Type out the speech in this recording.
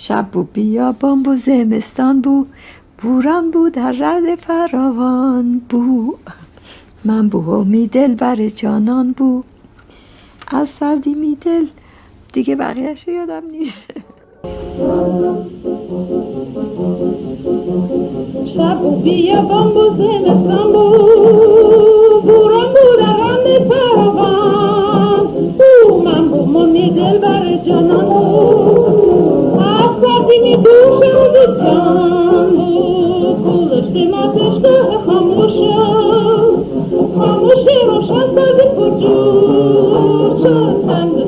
شب بو بیابان بو زمستان بو، بوران بو در رد فراوان بو. من بو می دل بر جانان بو، از سردی می دل. دیگه بقیهش یادم نیست. شب بو بیابان بو زمستان بو، بوران بو در رد فراوان بو. من بو می دل بر جانان بو، از سردی می دوشم جان بو. گذشته ماتشگاه خاموشه روشن سازی پرجو شد.